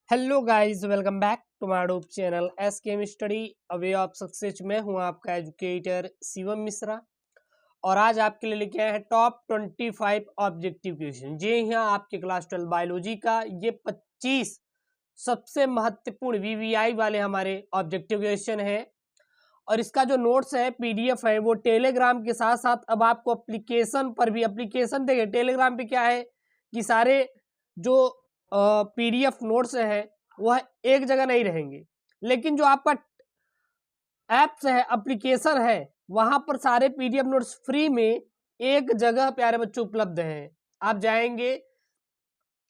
Hello guys, welcome back to my YouTube channel S K M study a way of success. मैं हूं आपका educator Shivam Mishra और आज आपके लिए लेके आए हैं टॉप 25 ऑब्जेक्टिव क्वेश्चन। जी हाँ, आपके क्लास 12 बायोलॉजी का ये 25 सबसे महत्वपूर्ण वीवीआई वाले हमारे ऑब्जेक्टिव क्वेश्चन है। और इसका जो नोट्स है, पीडीएफ है, वो टेलीग्राम के साथ साथ अब आपको एप्लीकेशन पर भी एप्लीकेशन देखिए। टेलीग्राम पे क्या है कि सारे जो पीडीएफ नोट्स हैं वह एक जगह नहीं रहेंगे, लेकिन जो आपका ऐप्स है, एप्लीकेशन है, वहां पर सारे पीडीएफ नोट्स फ्री में एक जगह प्यारे बच्चों उपलब्ध हैं। आप जाएंगे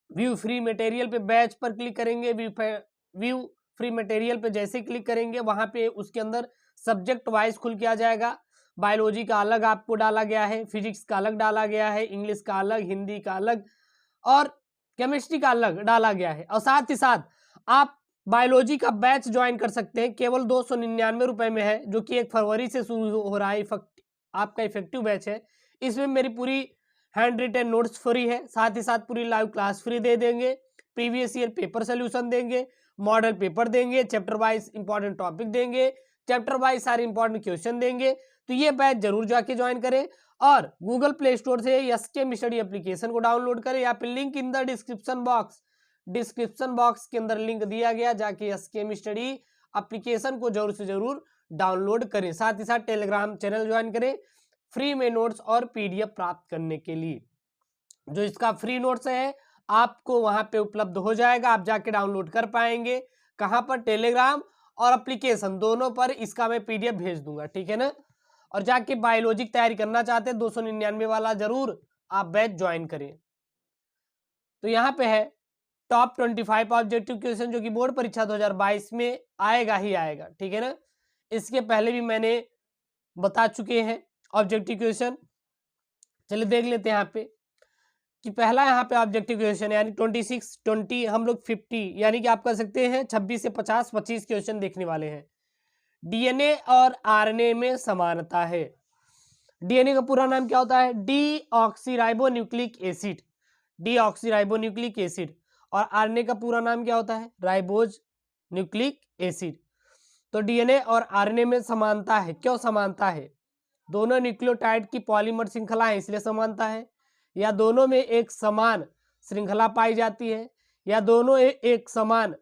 व्यू फ्री मटेरियल पे, बैच पर क्लिक करेंगे, व्यू फ्री मटेरियल पे जैसे क्लिक करेंगे वहां पे उसके अंदर सब्जेक्ट वाइज खुल के आ जाएगा। बायोलॉजी का अलग आपको डाला गया है, फिजिक्स का अलग डाला गया है, इंग्लिश का अलग, हिंदी का अलग और केमिस्ट्री का अलग डाला गया है। और साथ ही साथ आप बायोलॉजी का बैच ज्वाइन कर सकते हैं, केवल 299 रुपए में है, जो कि 1 फरवरी से शुरू हो रहा है। आपका इफेक्टिव बैच है। इसमें मेरी पूरी हैंड रिटन नोट्स फ्री है, साथ ही साथ पूरी लाइव क्लास फ्री दे देंगे, प्रीवियस ईयर पेपर सोल्यूशन देंगे, मॉडल पेपर देंगे, चैप्टर वाइज इंपॉर्टेंट टॉपिक देंगे, चैप्टर वाइज सारे इंपॉर्टेंट क्वेश्चन देंगे। तो ये बैच जरूर जाके ज्वाइन करें और गूगल प्ले स्टोर से एसकेएम स्टडी एप्लीकेशन को डाउनलोड करें या फिर link in the description box के अंदर लिंक दिया गया, जाके एसकेएम स्टडी एप्लीकेशन को जरूर से जरूर डाउनलोड करें। साथ ही साथ टेलीग्राम चैनल ज्वाइन करें फ्री में नोट्स और पीडीएफ प्राप्त करने के लिए। जो इसका फ्री नोट्स है आपको वहां पे उपलब्ध हो जाएगा, आप जाके डाउनलोड कर पाएंगे। कहां पर? टेलीग्राम और एप्लीकेशन दोनों पर इसका मैं पीडीएफ भेज दूंगा, ठीक है ना। और जाके बायोलॉजी की तैयारी करना चाहते हैं 299 वाला, जरूर आप बैच ज्वाइन करें। तो यहाँ पे है टॉप 25 ऑब्जेक्टिव क्वेश्चन, जो कि बोर्ड परीक्षा 2022 में आएगा ही आएगा, ठीक है ना। इसके पहले भी मैंने बता चुके हैं ऑब्जेक्टिव क्वेश्चन। चलिए देख लेते हैं यहाँ पे कि पहला यहाँ पे ऑब्जेक्टिव क्वेश्चन यानी 26 20 हम लोग 50 यानी कि आप कर सकते हैं 26 से 50 25 क्वेश्चन देखने वाले हैं। डीएनए और आरएनए में समानता है। डीएनए का पूरा नाम क्या होता है? Deoxyribonucleic acid, deoxyribonucleic acid. और आरएनए का पूरा नाम क्या होता है? Ribose nucleic acid. तो डीएनए और आरएनए में समानता है। क्यों समानता है? दोनों न्यूक्लियोटाइड की पॉलीमर श्रृंखला है इसलिए समानता है, या दोनों में एक समान श्रृंखला पाई जाती है, या दोनों एक समान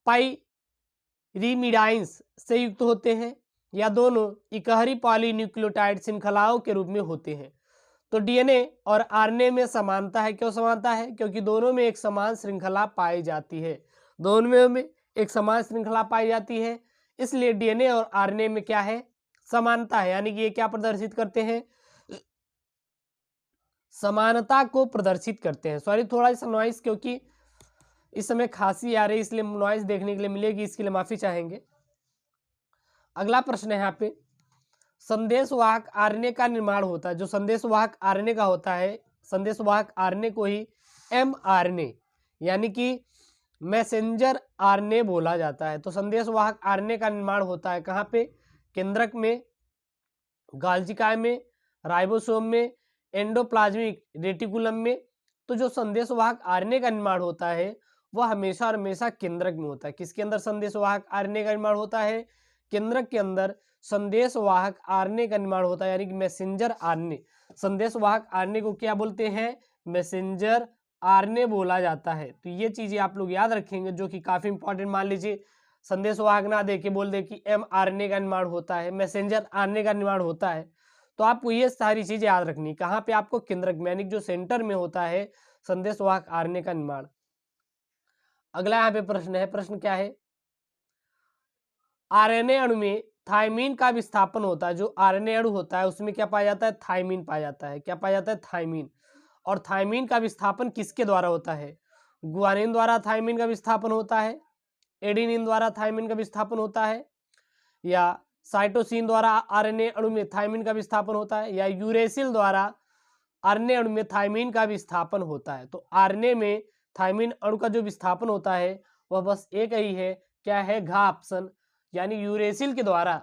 पाइरीमिडाइंस से युक्त होते हैं, या दोनों इकहरी पॉलीन्यूक्लियोटाइड श्रृंखलाओं के रूप में होते हैं। तो डीएनए और आरएनए में समानता है। क्यों समानता है? क्योंकि दोनों में एक समान श्रृंखला पाई जाती है, दोनों में एक समान श्रृंखला पाई जाती है, इसलिए डीएनए और आरएनए में क्या है? समानता है। यानी कि ये क्या प्रदर्शित करते हैं? समानता को प्रदर्शित करते हैं। सॉरी थोड़ा सा नॉइस, क्योंकि इस समय खांसी आ रही इसलिए नॉइस देखने के लिए मिलेगी, इसके लिए माफी चाहेंगे। अगला प्रश्न है यहाँ पे, संदेशवाहक आरएनए का निर्माण होता है। जो संदेशवाहक आरएनए का होता है, संदेशवाहक आरएनए को ही एमआरएनए यानी कि मैसेंजर आरएनए बोला जाता है। तो संदेशवाहक आरएनए का निर्माण होता है कहाँ पे? केंद्रक में, गाल्जिकाय में, राइबोसोम में, एंडोप्लाज्मिक रेटिकुलम में। तो जो संदेशवाहक आरएनए का निर्माण होता है वह हमेशा और हमेशा केंद्रक में होता है। किसके अंदर संदेशवाहक आरएनए का निर्माण होता है? केंद्रक के अंदर संदेशवाहक आरएनए का निर्माण होता है, यानी कि मैसेंजर आरएनए। संदेशवाहक आरएनए को क्या बोलते हैं? मैसेंजर आरएनए बोला जाता है। तो ये चीजें आप लोग याद रखेंगे, जो कि काफी इंपॉर्टेंट। मान लीजिए संदेशवाहक ना दे के बोल दे कि एमआरएनए का निर्माण होता है, मैसेंजर आरएनए का निर्माण होता है, तो आपको ये सारी चीजें याद रखनी। कहाँ पे? आपको केंद्रक में, यानी जो सेंटर में होता है संदेशवाहक आरएनए का निर्माण। अगला यहाँ पे प्रश्न है, प्रश्न क्या है? आरएनए अणु में थायमीन का विस्थापन होता है। जो आरएनए अणु होता है उसमें क्या पाया जाता है? थायमीन पाया जाता है। क्या पाया जाता है? थायमीन। और थायमीन का विस्थापन किसके द्वारा होता है? गुआनिन द्वारा थायमीन का विस्थापन होता है, एडेनिन द्वारा थायमीन का विस्थापन होता है, या साइटोसिन द्वारा आरएनए अणु में थायमीन का विस्थापन होता है, या यूरेसिल द्वारा आरएनए अणु में थायमीन का विस्थापन होता है। तो आरएनए में थायमीन अणु का जो विस्थापन होता है वह बस एक ही है, क्या है? घ ऑप्शन, यानी यूरेसिल के द्वारा।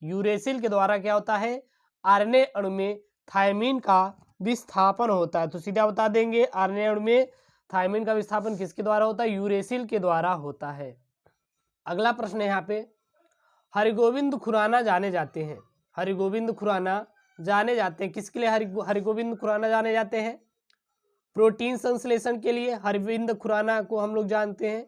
यूरेसिल के द्वारा क्या होता है? आरएनए अणु में थायमीन का विस्थापन होता है। तो सीधा बता देंगे आरएनए अणु में थायमिन का विस्थापन किसके द्वारा होता है? यूरेसिल के द्वारा होता है। अगला प्रश्न है यहाँ पे, हरिगोविंद खुराना जाने जाते हैं। हरिगोविंद खुराना जाने जाते हैं किसके लिए? हरिगोविंद खुराना जाने जाते हैं प्रोटीन संश्लेषण के लिए। हरविंद खुराना को हम लोग जानते हैं,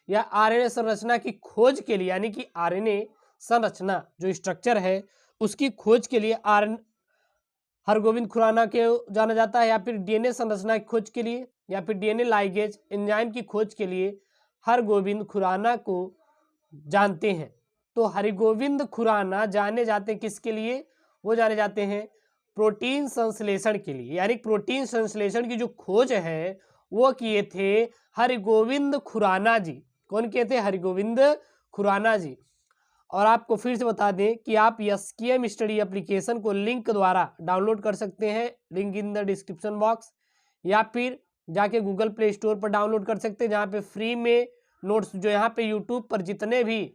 या आरएनए संरचना की खोज के लिए, यानी कि आरएनए संरचना जो स्ट्रक्चर है उसकी खोज के लिए हरगोविंद खुराना के जाना जाता है, या फिर डीएनए संरचना की खोज के लिए, या फिर डीएनए लाइगेज एंजाइम की खोज के लिए हरगोविंद खुराना को जानते हैं। तो हरगोविंद खुराना जाने जाते हैं किसके लिए? वो जाने जाते हैं प्रोटीन संश्लेषण के लिए, यानी प्रोटीन संश्लेषण की जो खोज है वो किए थे हरगोविंद खुराना जी। कौन किए थे? हरगोविंद खुराना जी। और आपको फिर से बता दें कि आप एसकेएम स्टडी एप्लीकेशन को लिंक द्वारा डाउनलोड कर सकते हैं, link in the description box, या फिर जाके गूगल प्ले स्टोर पर डाउनलोड कर सकते हैं, जहाँ पे फ्री में नोट्स, जो यहाँ पे यूट्यूब पर जितने भी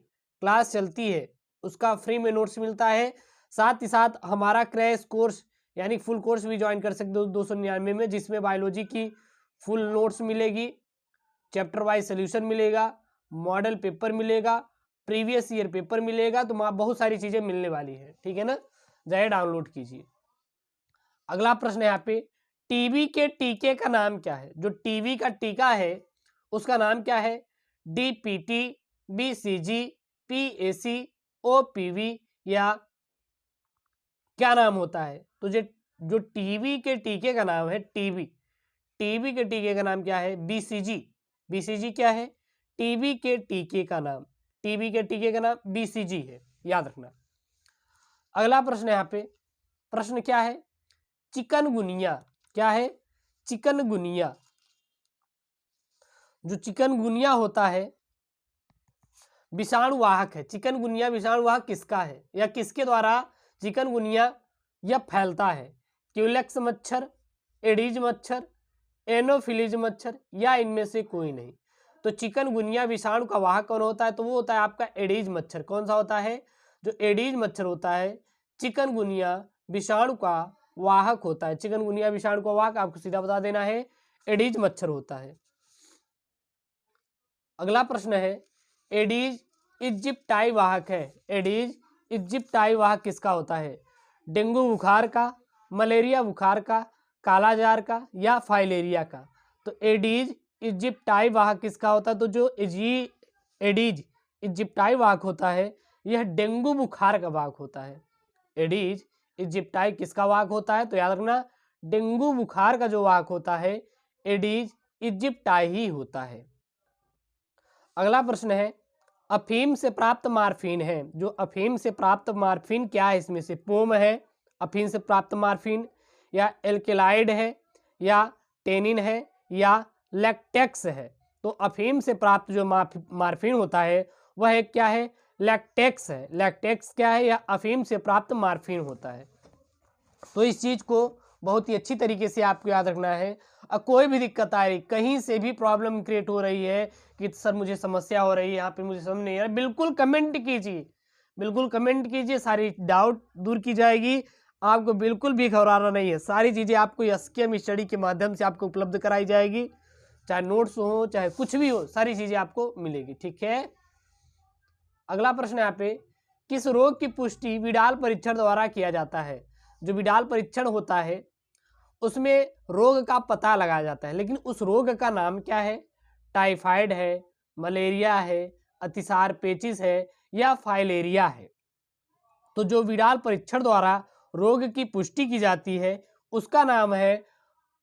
क्लास चलती है उसका फ्री में नोट्स मिलता है। साथ ही साथ हमारा क्रैश कोर्स यानी फुल कोर्स भी ज्वाइन कर सकते हो 299 में, जिसमें बायोलॉजी की फुल नोट्स मिलेगी, चैप्टर वाइज सोल्यूशन मिलेगा, मॉडल पेपर मिलेगा, प्रीवियस ईयर पेपर मिलेगा, तो वहाँ बहुत सारी चीजें मिलने वाली है। ठीक है ना, जाइए डाउनलोड कीजिए। अगला प्रश्न है यहाँ पे, टीबी के टीके का नाम क्या है? जो टीबी का टीका है उसका नाम क्या है? डीपीटी, बीसीजी, पीएसी, ओपीवी, या क्या नाम होता है? तो जो टीबी के टीके का नाम है, टीबी के टीके का नाम क्या है? बीसीजी। बीसीजी क्या है? टीबी के टीके का नाम, टीबी के टीके का नाम बीसीजी है, याद रखना। अगला प्रश्न यहाँ पे, प्रश्न क्या है? चिकनगुनिया। क्या है? चिकनगुनिया। जो चिकनगुनिया होता है विषाणुवाहक है। चिकनगुनिया विषाणुवाहक किसका है, या किसके द्वारा चिकनगुनिया यह फैलता है? क्यूलेक्स मच्छर, एडीज मच्छर, एनोफिलीज मच्छर, या इनमें से कोई नहीं। तो चिकनगुनिया विषाणु का वाहक कौन होता है? तो वो होता है आपका एडीज मच्छर। कौन सा होता है? जो एडीज मच्छर होता है चिकनगुनिया विषाणु का वाहक होता है। चिकनगुनिया विषाणु का वाहक आपको सीधा बता देना है, एडीज मच्छर होता है। अगला प्रश्न है, एडीज इजिप्टाई वाहक है। एडीज इजिप्टाई वाहक किसका होता है? डेंगू बुखार का, मलेरिया बुखार का, कालाजार का, या फाइलेरिया का? तो एडीज इजिप्टाई वाहक किसका होता है? तो जो एडीज इजिप्टाई वाहक होता है यह डेंगू बुखार का वाहक होता है। एडीज इजिप्टाई किसका वाहक होता है? तो याद रखना, डेंगू बुखार का जो वाहक होता है एडीज इजिप्टाई ही होता है। अगला प्रश्न है, अफीम से प्राप्त मार्फिन है। जो अफीम से प्राप्त मार्फिन क्या है? इसमें से पोम है अफीम से प्राप्त मार्फिन, या एल्केलाइड है, या टेनिन है, या लैक्टेक्स है? तो अफीम से प्राप्त जो मार्फिन होता है वह एक क्या है? लैक्टेक्स है। लैक्टेक्स क्या है? या अफीम से प्राप्त मार्फिन होता है। तो इस चीज को बहुत ही अच्छी तरीके से आपको याद रखना है। और कोई भी दिक्कत आ रही, कहीं से भी प्रॉब्लम क्रिएट हो रही है कि सर मुझे समस्या हो रही है, यहाँ पे मुझे समझ नहीं आ रहा, बिल्कुल कमेंट कीजिए, बिल्कुल कमेंट कीजिए, सारी डाउट दूर की जाएगी। आपको बिल्कुल भी घबराना नहीं है, सारी चीज़ें आपको एसकेएम स्टडी के माध्यम से आपको उपलब्ध कराई जाएगी, चाहे नोट्स हो चाहे कुछ भी हो, सारी चीज़ें आपको मिलेगी। ठीक है, अगला प्रश्न यहाँ पे, किस रोग की पुष्टि विडाल परीक्षण द्वारा किया जाता है? जो विडाल परीक्षण होता है उसमें रोग का पता लगाया जाता है, लेकिन उस रोग का नाम क्या है? टाइफाइड है, मलेरिया है, अतिसार पेचिस है, या फाइलेरिया है? तो जो विडाल परीक्षण द्वारा रोग की पुष्टि की जाती है उसका नाम है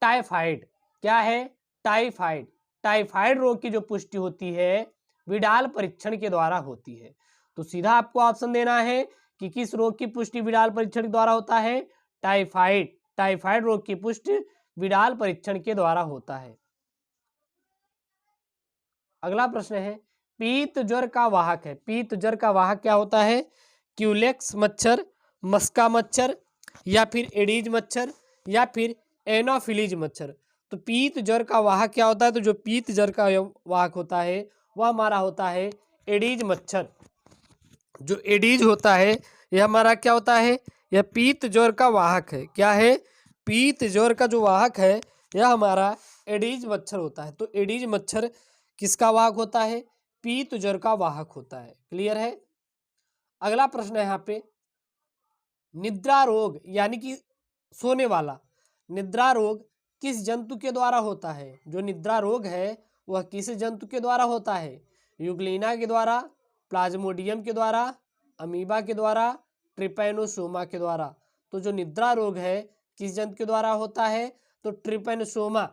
टाइफाइड। क्या है? टाइफाइड। टाइफाइड रोग की जो पुष्टि होती है विडाल परीक्षण के द्वारा होती है। तो सीधा आपको ऑप्शन देना है कि किस रोग की पुष्टि विडाल परीक्षण के द्वारा होता है? टाइफाइड। टाइफाइड रोग की पुष्टि विडाल परीक्षण के द्वारा होता है। अगला प्रश्न है, पीत ज्वर का वाहक है। पीत ज्वर का वाहक क्या होता है? क्यूलेक्स मच्छर, मस्का मच्छर, या फिर एडीज मच्छर, या फिर एनोफिलीज मच्छर? तो पीत ज्वर का वाहक क्या होता है? तो जो पीत ज्वर का वाहक होता है वह हमारा होता है एडीज मच्छर। जो एडीज होता है यह हमारा क्या होता है? यह पीत ज्वर का वाहक है। क्या है? पीत ज्वर का जो वाहक है यह हमारा एडीज मच्छर होता है। तो एडीज मच्छर किसका वाहक होता है? पीत ज्वर का वाहक होता है। क्लियर है। अगला प्रश्न है यहाँ पे, निद्रा रोग यानी कि सोने वाला, निद्रा रोग किस जंतु के द्वारा होता है? जो निद्रा रोग है वह किस जंतु के द्वारा होता है? यूग्लिना के द्वारा, प्लाज्मोडियम के द्वारा, अमीबा के द्वारा, ट्रिपैनोसोमा के द्वारा। तो जो निद्रा रोग है किस जंतु के द्वारा होता है? तो ट्रिपैनोसोमा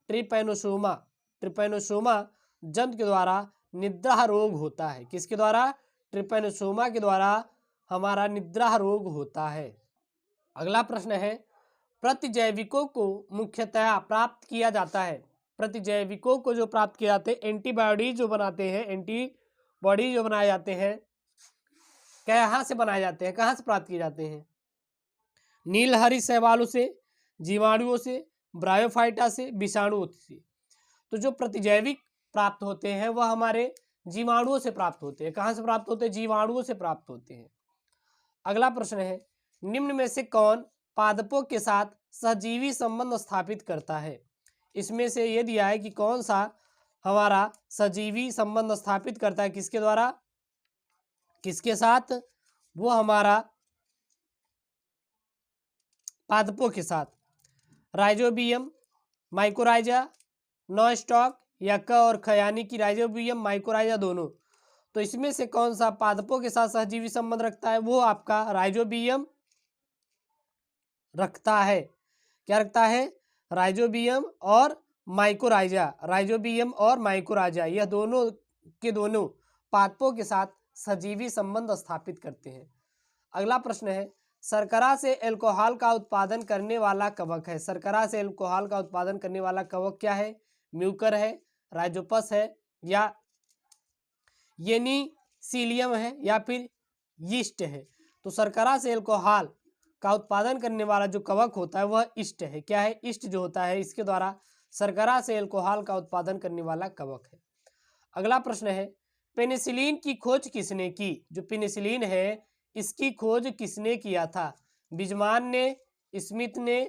ट्रिपैनोसोमा ट्रिपैनोसोमा जंतु के द्वारा निद्रा रोग होता है। किसके द्वारा? ट्रिपैनोसोमा के द्वारा हमारा निद्रा रोग होता है। अगला प्रश्न है, प्रतिजैविकों को मुख्यतया प्राप्त किया जाता है। प्रतिजैविकों को जो प्राप्त किया जाते हैं, एंटीबॉडी जो बनाते हैं, एंटीबॉडी जो बनाए जाते हैं, कहाँ से बनाए जाते हैं, कहाँ से प्राप्त किए जाते हैं? नीलहरी शैवालों से, जीवाणुओं से, ब्रायोफाइटा से, विषाणुओं से। तो जो प्रतिजैविक प्राप्त होते हैं वह हमारे जीवाणुओं से प्राप्त होते हैं। कहाँ से प्राप्त होते हैं? जीवाणुओं से प्राप्त होते हैं। अगला प्रश्न है, निम्न में से कौन पादपों के साथ सहजीवी संबंध स्थापित करता है? इसमें से ये दिया है कि कौन सा हमारा सजीवी संबंध स्थापित करता है, किसके द्वारा, किसके साथ? वो हमारा पादपों के साथ। राइजोबियम, माइकोराइजा, नॉस्टॉक या क और ख, यानी कि राइजोबियम, माइकोराइजा दोनों। तो इसमें से कौन सा पादपों के साथ सहजीवी संबंध रखता है? वो आपका राइजोबियम रखता है। क्या रखता है? राइजोबियम और माइकोराइजा। राइजोबियम और माइकोराइजा यह दोनों के दोनों पादपों के साथ सजीवी संबंध स्थापित करते हैं। अगला प्रश्न है, शर्करा से अल्कोहल का उत्पादन करने वाला कवक है। शर्करा से अल्कोहल का उत्पादन करने वाला कवक क्या है? म्यूकर है, राइजोपस है, या येनिसीलियम है, या फिर यीस्ट है। तो शर्करा से अल्कोहल का उत्पादन करने वाला जो कवक होता है वह ईस्ट है। क्या है? ईस्ट जो होता है, इसके द्वारा शर्करा से अल्कोहल का उत्पादन करने वाला कवक है। अगला प्रश्न है, पेनिसिलिन की खोज किसने की? जो पेनिसिलिन है इसकी खोज किसने किया था? बिजमान ने, स्मिथ ने,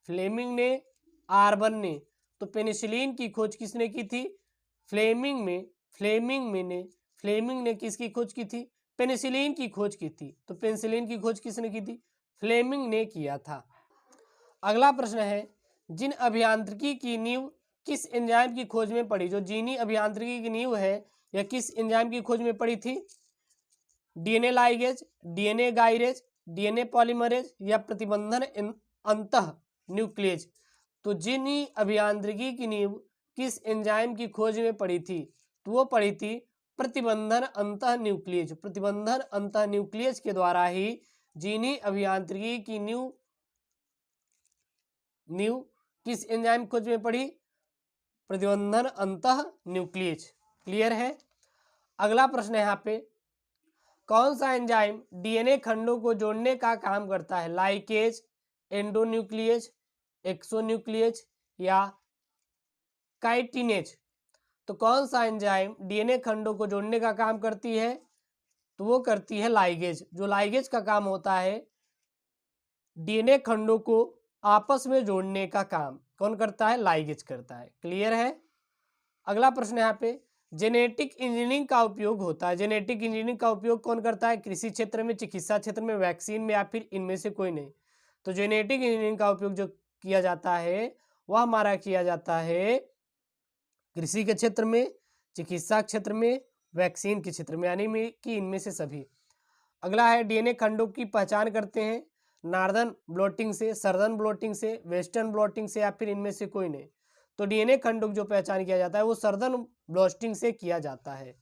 फ्लेमिंग ने, आर्बन ने। तो पेनिसिलिन की खोज किसने की थी? फ्लेमिंग ने किसकी खोज की थी? पेनिसिलिन की खोज की थी। तो पेनिसिलिन की खोज किसने की थी? फ्लेमिंग ने किया था। अगला प्रश्न है, जिन अभियांत्रिकी की नींव किस एंजाइम की खोज में पड़ी? जो जीनी अभियांत्रिकी की नींव है यह किस एंजाइम की खोज में पड़ी थी? DNA ligase, DNA gyrase, DNA polymerase या प्रतिबंधन अंतः न्यूक्लियेज। तो जीनी अभियांत्रिकी की नींव किस एंजाइम की खोज में पड़ी थी? तो वो पड़ी थी प्रतिबंधन अंतः न्यूक्लियेज। प्रतिबंधन अंतः न्यूक्लियेज के द्वारा ही जीनी अभियांत्रिकी की नींव किस एंजाइम खोज में पड़ी? प्रतिबंधन अंतः न्यूक्लियेज। क्लियर है। अगला प्रश्न है यहाँ पे, कौन सा एंजाइम डीएनए खंडों को जोड़ने का काम करता है? लाइकेज, एंडोन्यूक्लियेज, एक्सोन्यूक्लियेज या काइटिनेज। तो कौन सा एंजाइम डीएनए खंडों को जोड़ने का काम करती है? तो वो करती है लाइगेज। जो लाइगेज का काम होता है डीएनए खंडों को आपस में जोड़ने का काम कौन करता है? लाइगेज करता है। क्लियर है। अगला प्रश्न यहाँ पे, जेनेटिक इंजीनियरिंग का उपयोग होता है। जेनेटिक इंजीनियरिंग का उपयोग कौन करता है? कृषि क्षेत्र में, चिकित्सा क्षेत्र में, वैक्सीन में, या फिर इनमें से कोई नहीं। तो जेनेटिक इंजीनियरिंग का उपयोग जो किया जाता है वह हमारा किया जाता है कृषि के क्षेत्र में, चिकित्सा क्षेत्र में, वैक्सीन के क्षेत्र में, यानी कि इनमें से सभी। अगला है, डीएनए खंडों की पहचान करते हैं नॉर्दर्न ब्लॉटिंग से, सर्दर्न ब्लॉटिंग से, वेस्टर्न ब्लॉटिंग से, या फिर इनमें से कोई नहीं। तो डीएनए खंडों की जो पहचान किया जाता है वो सर्दर्न ब्लॉटिंग से किया जाता है।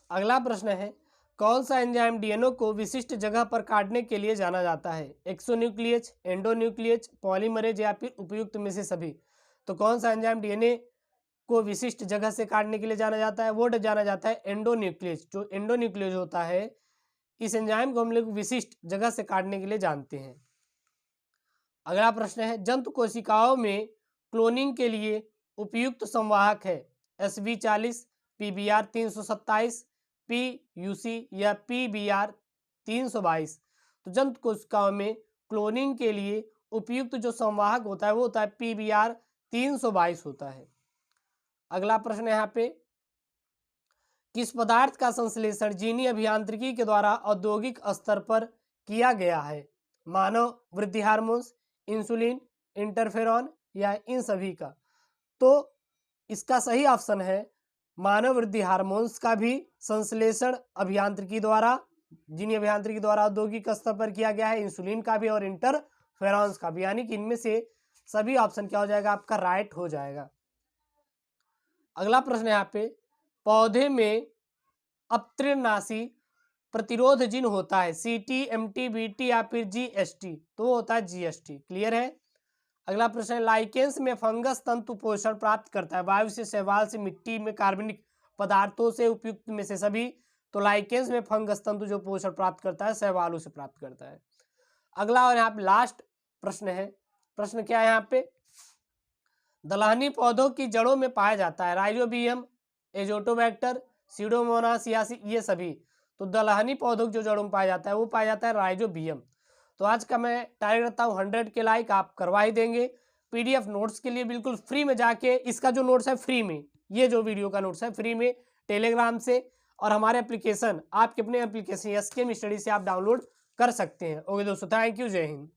अगला प्रश्न है, कौन सा एंजाइम डीएनए को विशिष्ट जगह पर काटने के लिए जाना जाता है? एक्सोन्यूक्लियेज, एंडोन्यूक्लियेज, पॉलीमरेज या फिर उपयुक्त में से सभी। तो कौन सा एंजाइम डीएनए को विशिष्ट जगह से काटने के लिए जाना जाता है? वो जाना जाता है एंडोन्यूक्लियेज। जो एंडोन्यूक्लियेज होता है इस एंजाइम को हम लोग विशिष्ट जगह से काटने के लिए जानते हैं। अगला प्रश्न है, जंतु कोशिकाओं में क्लोनिंग के लिए उपयुक्त संवाहक है? SV40, PBR 327, PUC या PBR 322। तो जंतु कोशिकाओं में क्लोनिंग के लिए उपयुक्त जो संवाहक होता है वो होता है PBr 322 होता है। अगला प्रश्न है यहाँ पे, किस पदार्थ का संश्लेषण जीनी अभियांत्रिकी के द्वारा औद्योगिक स्तर पर किया गया है? मानव वृद्धि हार्मोन्स, इंसुलिन, इंटरफेरॉन या इन सभी का? तो इसका सही ऑप्शन है मानव वृद्धि हार्मोन्स का भी संश्लेषण अभियांत्रिकी द्वारा, जीनी अभियांत्रिकी द्वारा औद्योगिक स्तर पर किया गया है, इंसुलिन का भी और इंटरफेरॉन्स का भी, यानी कि इनमें से सभी ऑप्शन क्या हो जाएगा आपका? राइट हो जाएगा। अगला प्रश्न है यहाँ पे, पौधे में अपतृणनाशी प्रतिरोध जिन होता है CT, MT, BT या फिर GST? तो वो होता है GST। क्लियर है। अगला प्रश्न है, लाइकेंस में फंगस तंतु पोषण प्राप्त करता है वायु से, शैवाल से, मिट्टी में, कार्बनिक पदार्थों से, उपयुक्त में से सभी? तो लाइकेंस में फंगस तंतु जो पोषण प्राप्त करता है शैवालों से प्राप्त करता है। अगला और यहाँ पे लास्ट प्रश्न है, प्रश्न क्या है यहाँ पे, दलहनी पौधों की जड़ों में पाया जाता है राइजोबियम, एजोटोबैक्टर, सीडोमोनास या ये सभी? तो दलहनी पौधों की जो जड़ों में पाया जाता है वो पाया जाता है राइजोबियम। तो आज का मैं टारगेट रखता हूँ 100 के लाइक आप करवा ही देंगे। PDF नोट्स के लिए बिल्कुल फ्री में जाके, इसका जो नोट्स है फ्री में, ये जो वीडियो का नोट्स है फ्री में टेलीग्राम से और हमारे एप्लीकेशन, आपके अपने एप्लीकेशन SKM स्टडी से आप डाउनलोड कर सकते हैं। ओके दोस्तों, थैंक यू, जय हिंद।